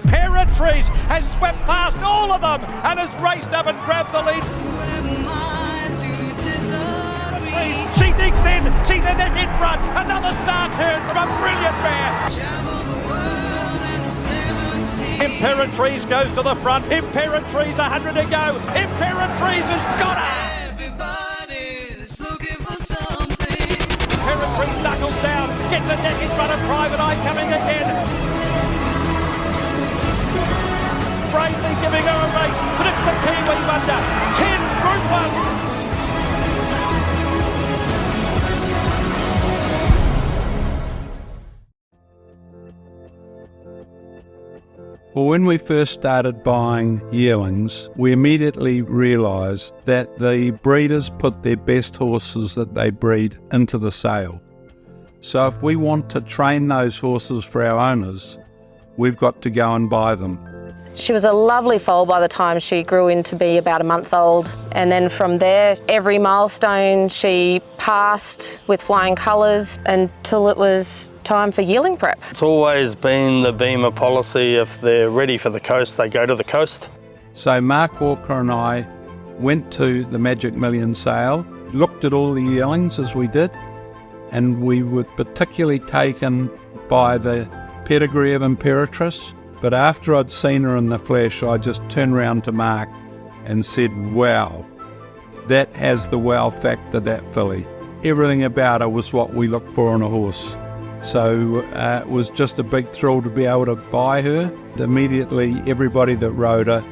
Imperatriz has swept past all of them and has raced up and grabbed the lead. She digs in, she's a neck in front, another star turn from a brilliant mare. Imperatriz goes to the front, Imperatriz 100 to go, Imperatriz has got her. Imperatriz knuckles down, gets a neck in front of Private Eye coming again. Bravely giving her a race, but it's the Kiwi Wonder, 10 Group 1. Well, when we first started buying yearlings, we immediately realised that the breeders put their best horses that they breed into the sale. So if we want to train those horses for our owners, we've got to go and buy them. She was a lovely foal by the time she grew into be about a month old. And then from there, every milestone she passed with flying colours until it was time for yearling prep. It's always been the Beamer policy, if they're ready for the coast, they go to the coast. So Mark Walker and I went to the Magic Million sale, looked at all the yearlings as we did, and we were particularly taken by the pedigree of Imperatriz. But after I'd seen her in the flesh, I just turned round to Mark and said, wow, that has the wow factor, that filly. Everything about her was what we look for in a horse. So it was just a big thrill to be able to buy her. Immediately, everybody that rode her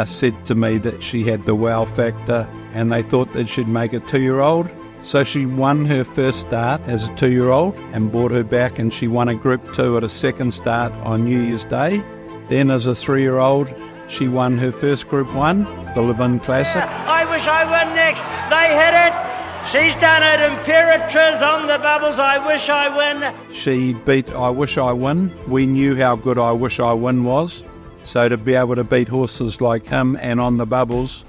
said to me that she had the wow factor, and they thought that she'd make a 2-year-old. So she won her first start as a 2-year-old and brought her back, and she won a Group 2 at a second start on New Year's Day. Then as a 3-year-old, she won her first Group 1, the Levin Classic. I wish I won next. They hit it. She's done it. Imperatriz on the bubbles. I wish I win. She beat I Wish I Win. We knew how good I Wish I Win was. So to be able to beat horses like him and on the bubbles,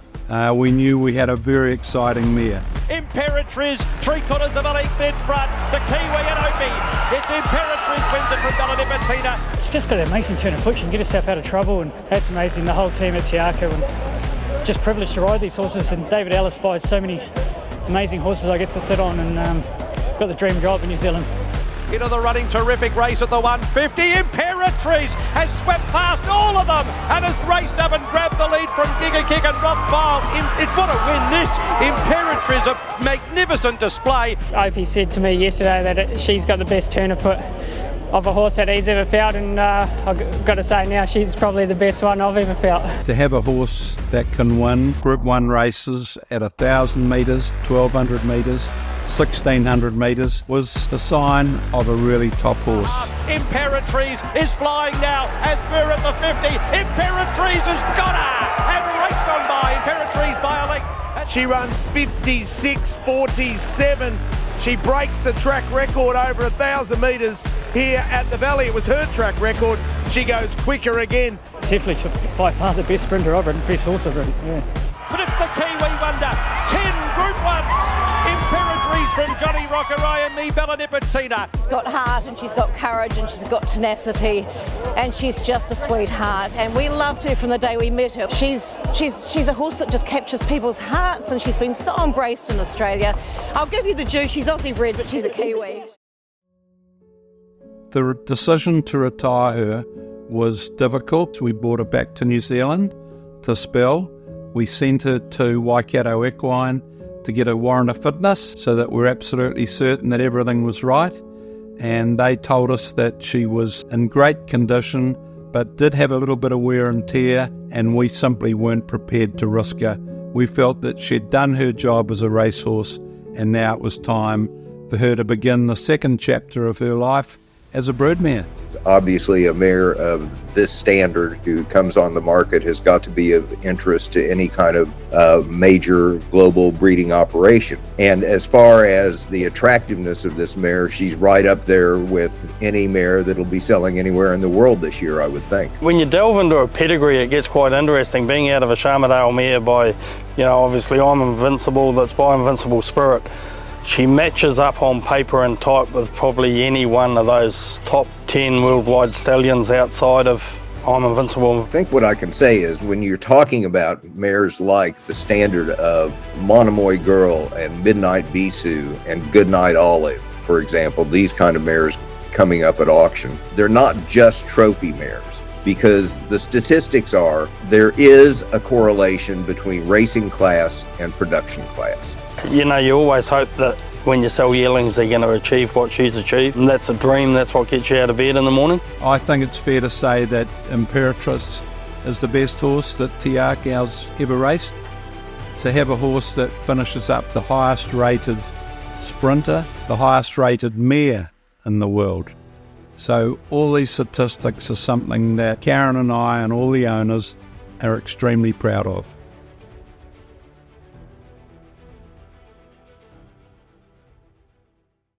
we knew we had a very exciting mare. Imperatriz, 3/4 of a length in front. The Kiwi and Opie. It's Imperatriz wins it from Belladippatina. She's just got an amazing turn of foot. She can get herself out of trouble, and that's amazing. The whole team at Tiaka, and just privileged to ride these horses. And David Ellis buys so many amazing horses I get to sit on, and got the dream job in New Zealand. Into the running, terrific race at the 150. Imperatriz has swept past all of them and has raced up and grabbed the lead from Giga Kick and Rothfile. What a win this! Imperatriz, a magnificent display. Opie said to me yesterday that she's got the best turn of foot of a horse that he's ever felt, and I've got to say now she's probably the best one I've ever felt. To have a horse that can win Group 1 races at 1,000 metres, 1,200 metres, 1,600 metres was the sign of a really top horse. Imperatriz is flying now as we're at the 50. Imperatriz has got her and raced on by. Imperatriz by a length. She runs 56.47. She breaks the track record over 1,000 metres here at the Valley. It was her track record. She goes quicker again. Definitely by far the best sprinter I've ridden, best horse I've ridden. Yeah. But it's the Kiwi Wonder. 10 Group 1s. Imperatriz from Johnny Rockerai and the Belladippatina. She's got heart, and she's got courage, and she's got tenacity, and she's just a sweetheart. And we loved her from the day we met her. She's a horse that just captures people's hearts, and she's been so embraced in Australia. I'll give you the due. She's Aussie bred, but she's a Kiwi. The decision to retire her was difficult. We brought her back to New Zealand to spell. We sent her to Waikato Equine to get a warrant of fitness so that we're absolutely certain that everything was right. And they told us that she was in great condition, but did have a little bit of wear and tear, and we simply weren't prepared to risk her. We felt that she'd done her job as a racehorse, and now it was time for her to begin the second chapter of her life as a broodmare. Obviously, a mare of this standard who comes on the market has got to be of interest to any kind of major global breeding operation. And as far as the attractiveness of this mare, she's right up there with any mare that'll be selling anywhere in the world this year, I would think. When you delve into a pedigree, it gets quite interesting. Being out of a Sharmadale mare by, obviously I'm Invincible, that's by Invincible Spirit. She matches up on paper and type with probably any one of those top 10 worldwide stallions outside of I'm Invincible. I think what I can say is when you're talking about mares like the standard of Monomoy Girl and Midnight Bisou and Goodnight Olive, for example, these kind of mares coming up at auction, they're not just trophy mares, because the statistics are there is a correlation between racing class and production class. You know, you always hope that when you sell yearlings, they're going to achieve what she's achieved. And that's a dream, that's what gets you out of bed in the morning. I think it's fair to say that Imperatriz is the best horse that Te Akeau's ever raced. To have a horse that finishes up the highest rated sprinter, the highest rated mare in the world. So all these statistics are something that Karen and I and all the owners are extremely proud of.